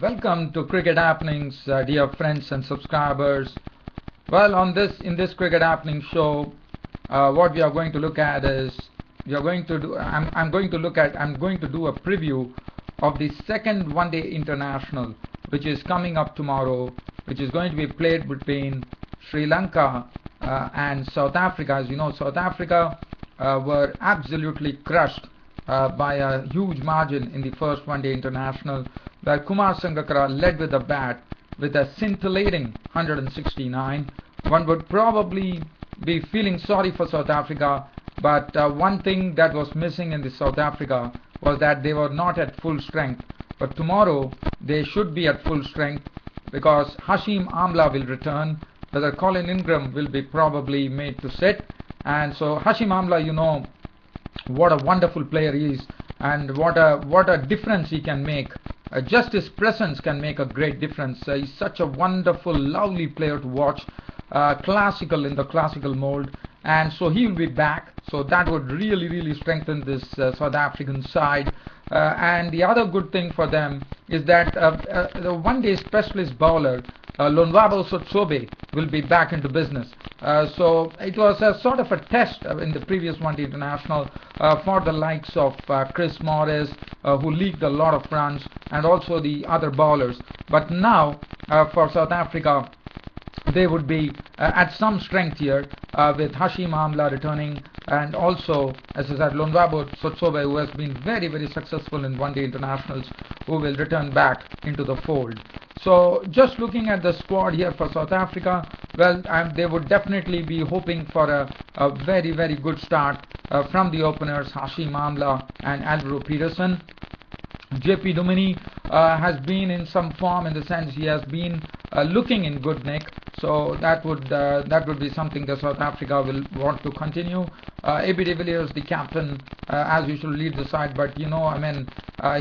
Welcome to Cricket Happenings, dear friends and subscribers. Well, in this Cricket Happening show, what we are going to look at is we are going to do. I'm going to look at. I'm going to do a preview of the second One-Day International, which is coming up tomorrow, which is going to be played between Sri Lanka and South Africa. As you know, South Africa were absolutely crushed by a huge margin in the first One-Day International, where Kumar Sangakkara led with the bat with a scintillating 169. One would probably be feeling sorry for South Africa, but one thing that was missing in the South Africa was that they were not at full strength. But tomorrow they should be at full strength because Hashim Amla will return, whether Colin Ingram will be probably made to sit. And so Hashim Amla, you know what a wonderful player he is, and what a difference he can make. Just his presence can make a great difference. He's such a wonderful, lovely player to watch, classical in the classical mold, and so he will be back. So that would really strengthen this South African side. And the other good thing for them is that the one-day specialist bowler Lonwabo Tsotsobe will be back into business. So it was a sort of a test in the previous One-Day International for the likes of Chris Morris, who leaked a lot of runs, and also the other bowlers. But now for South Africa, they would be at some strength here with Hashim Amla returning, and also, as I said, Lonwabo Tsotsobe, who has been very successful in One-Day Internationals, who will return back into the fold. So just looking at the squad here for South Africa, well, they would definitely be hoping for a very good start from the openers Hashim Amla and Alvaro Peterson. JP Duminy has been in some form, in the sense he has been looking in good nick, so that would be something that South Africa will want to continue. AB de Villiers, the captain, as usual, lead the side, but you know, I mean,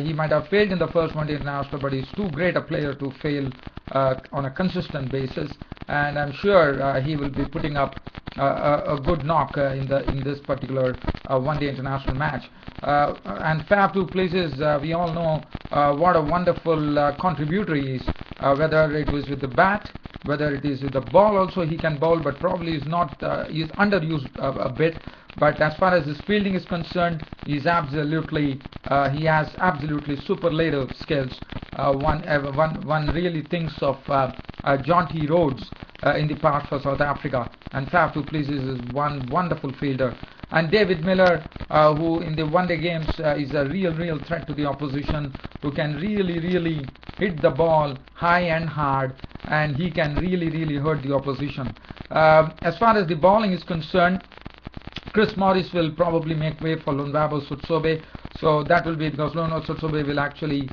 he might have failed in the first One-Day International, but he's too great a player to fail on a consistent basis, and I'm sure he will be putting up a good knock in this particular One-Day International match. And Fab du Plessis, we all know what a wonderful contributor he is, whether it was with the bat, whether it is with the ball. Also he can bowl, but probably is not is underused a bit. But as far as his fielding is concerned, he has absolutely superlative skills. One really thinks of John T. Rhodes in the past for South Africa, and Fab du Plessis is one wonderful fielder. And David Miller, who in the one-day games is a real threat to the opposition, who can really hit the ball high and hard, and he can really hurt the opposition. As far as the bowling is concerned, Chris Morris will probably make way for Lonwabo Tsotsobe, so that will be because Lonwabo Tsotsobe will actually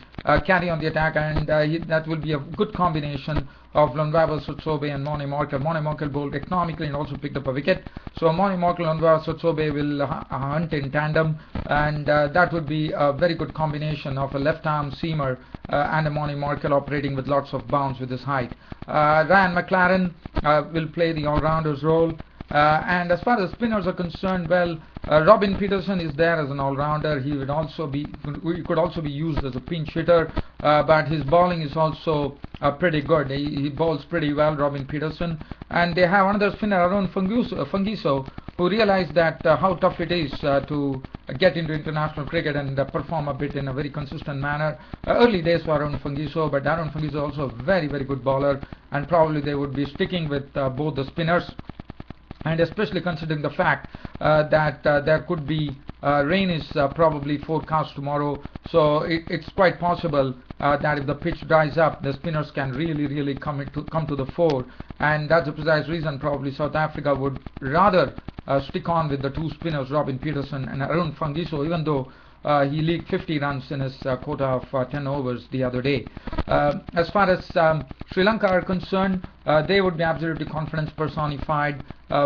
carry on the attack, and that will be a good combination of Lonwabo Tsotsobe and Mone Morkel. Mone Morkel bowled economically and also picked up a wicket, so Mone Morkel and Lonwabo Tsotsobe will hunt in tandem, and that would be a very good combination of a left-arm seamer and a Mone Morkel operating with lots of bounce with his height. Ryan McLaren will play the all-rounders role. And as far as spinners are concerned, well, Robin Peterson is there as an all-rounder. He could also be used as a pinch hitter, but his bowling is also pretty good. He bowls pretty well, Robin Peterson. And they have another spinner, Arun Fungiso, who realized that how tough it is to get into international cricket and perform a bit in a very consistent manner. Early days for Arun Fungiso, but Arun Fungiso is also a very good bowler, and probably they would be sticking with both the spinners. And especially considering the fact that there could be rain is probably forecast tomorrow, so it's quite possible that if the pitch dries up, the spinners can really come to the fore, and that's the precise reason probably South Africa would rather stick on with the two spinners, Robin Peterson and Arun Fungiso, even though he leaked 50 runs in his quota of 10 overs the other day. As far as Sri Lanka are concerned, they would be absolutely confidence personified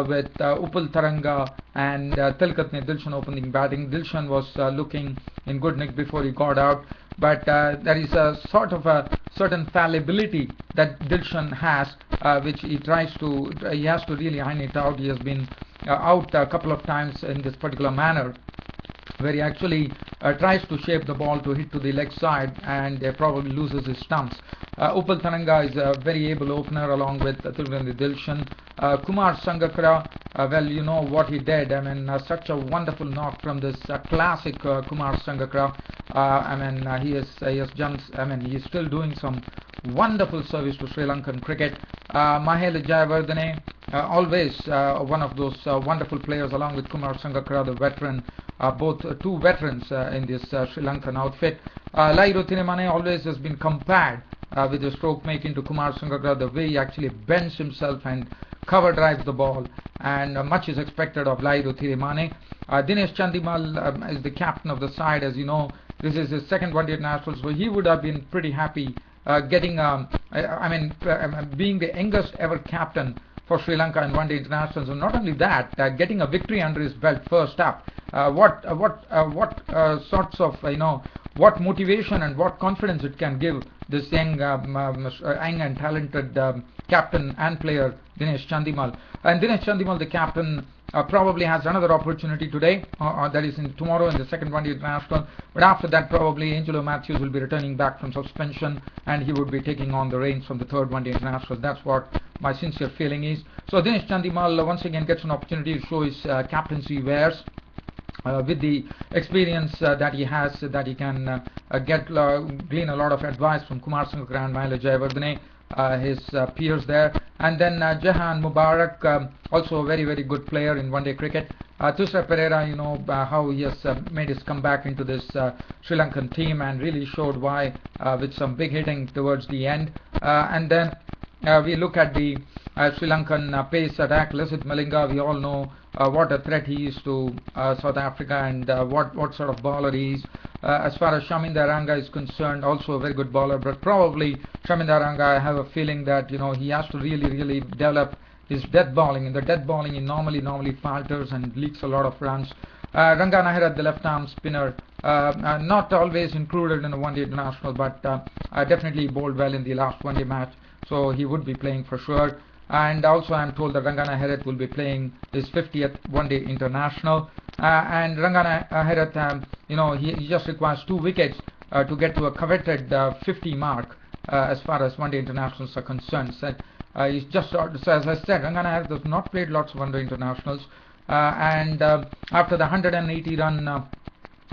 with Upal Taranga and Tilkatne Dilshan opening batting. Dilshan was looking in good nick before he got out, but there is a sort of a certain fallibility that Dilshan has, which he has to really iron it out. He has been out a couple of times in this particular manner, where he actually tries to shape the ball to hit to the leg side, and probably loses his stumps. Upal Thananga is a very able opener along with Thiruvennantha Dilshan. Kumar Sangakkara, well, you know what he did. I mean, such a wonderful knock from this classic Kumar Sangakkara. I mean, he has done. I mean, he is still doing some wonderful service to Sri Lankan cricket. Mahela Jayawardene, always one of those wonderful players, along with Kumar Sangakkara, the veteran. Both two veterans in this Sri Lankan outfit. Lairo Thirimane always has been compared with the stroke making to Kumar Sangakkara, the way he actually bends himself and cover drives the ball, and much is expected of Lairo Thirimane. Dinesh Chandimal is the captain of the side. As you know, this is his second one-day international, so he would have been pretty happy getting, being the youngest ever captain for Sri Lanka in one-day internationals, and not only that, getting a victory under his belt first up. What sorts of what motivation and what confidence it can give this young and talented captain and player Dinesh Chandimal. And Dinesh Chandimal, the captain, probably has another opportunity today, that is tomorrow in the second one-day international. But after that, probably Angelo Matthews will be returning back from suspension, and he would be taking on the reins from the third one-day international. That's what my sincere feeling is. So Dinesh Chandimal once again gets an opportunity to show his captaincy wares. With the experience that he has, that he can glean a lot of advice from Kumar Sangakkara and Mahela Jayawardene, his peers there. And then Jahan Mubarak, also a very, very good player in one-day cricket. Thusar Pereira, you know how he has made his comeback into this Sri Lankan team, and really showed why with some big hitting towards the end. And then we look at the Sri Lankan pace attack. Lasith Malinga, we all know what a threat he is to South Africa, and what sort of bowler he is. As far as Shaminda Ranga is concerned, also a very good bowler, but probably Shaminda Ranga, I have a feeling that he has to really develop his death bowling. In the death bowling, he normally falters and leaks a lot of runs. Ranga Nahara, the left-arm spinner, not always included in a one-day international, but definitely bowled well in the last one-day match, so he would be playing for sure. And also I'm told that Rangana Herath will be playing his 50th one-day international, and Rangana Herath, he just requires 2 wickets to get to a coveted 50 mark as far as one-day internationals are concerned. So, he's just, so as I said, Rangana Herath has not played lots of one-day internationals, and after the 180-run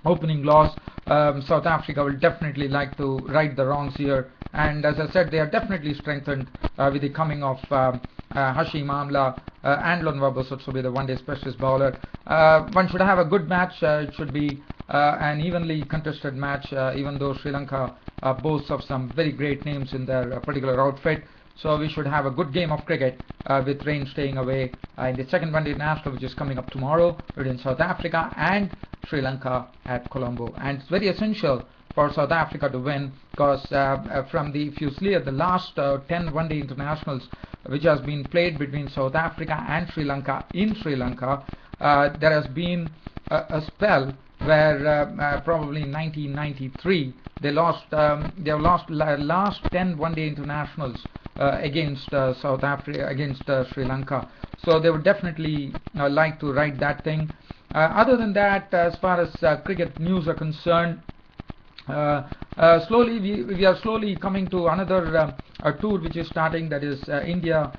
opening loss, South Africa will definitely like to right the wrongs here. And as I said, they are definitely strengthened with the coming of Hashim Amla and Lonwabo Tsotsobe, the one-day specialist bowler. One should have a good match. It should be an evenly contested match, even though Sri Lanka boasts of some very great names in their particular outfit. So we should have a good game of cricket with rain staying away in the second one-day international, which is coming up tomorrow between South Africa and Sri Lanka at Colombo. And it's very essential for South Africa to win, because if you see at the last 10 one-day internationals which has been played between South Africa and Sri Lanka in Sri Lanka, there has been a spell where probably in 1993 they have lost last 10 one-day internationals against South Africa, against Sri Lanka. So they would definitely like to right that thing. Other than that, as far as cricket news are concerned, slowly we are slowly coming to another tour which is starting, that is India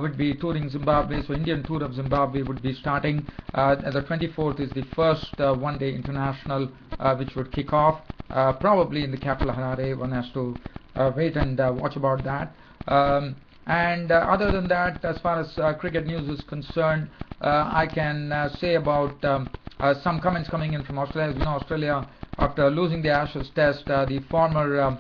would be touring Zimbabwe. So Indian tour of Zimbabwe would be starting. The 24th is the first one-day international which would kick off, probably in the capital Harare. One has to wait and watch about that. And other than that, as far as cricket news is concerned, I can say about some comments coming in from Australia. As you know, Australia, after losing the Ashes Test, the former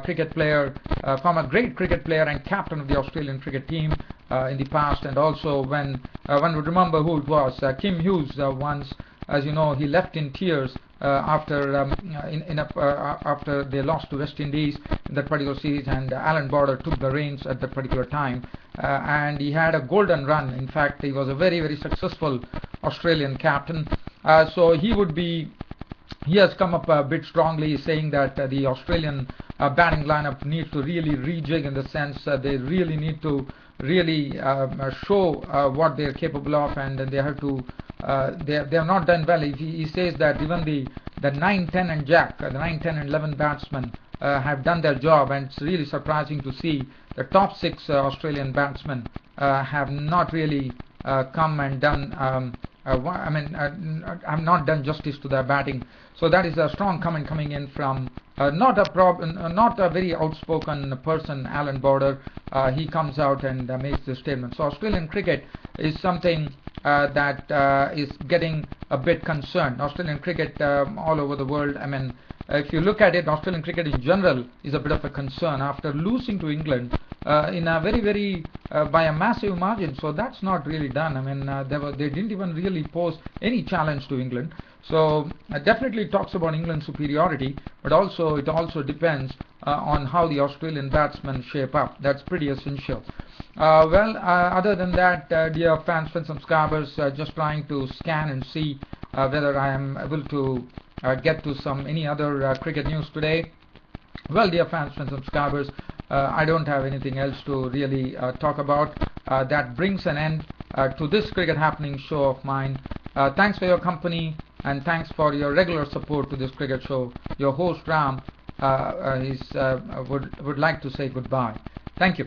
cricket player, former great cricket player and captain of the Australian cricket team in the past, and also when one would remember who it was, Kim Hughes, once, as you know, he left in tears after after they lost to West Indies in that particular series, and Alan Border took the reins at that particular time, and he had a golden run. In fact, he was a very successful Australian captain. So he has come up a bit strongly, saying that the Australian batting lineup needs to really rejig, in the sense they really need to really show what they're capable of, and they have to they have not done well. He says that even the 9, 10 and Jack, the 9, 10 and 11 batsmen have done their job, and it's really surprising to see the top 6 Australian batsmen have not really come and done have not done justice to their batting. So that is a strong comment coming in from not a very outspoken person, Alan Border. He comes out and makes this statement. So Australian cricket is something that is getting a bit concerned. Australian cricket all over the world, if you look at it, Australian cricket in general is a bit of a concern after losing to England in a very by a massive margin. So that's not really done. They didn't even really pose any challenge to England. So definitely talks about England's superiority, but it also depends on how the Australian batsmen shape up. That's pretty essential. Other than that, dear fans and subscribers, just trying to scan and see whether I am able to get to any other cricket news today. Well, dear fans and subscribers, I don't have anything else to really talk about. That brings an end to this Cricket Happening show of mine. Thanks for your company, and thanks for your regular support to this cricket show. Your host Ram would like to say goodbye. Thank you.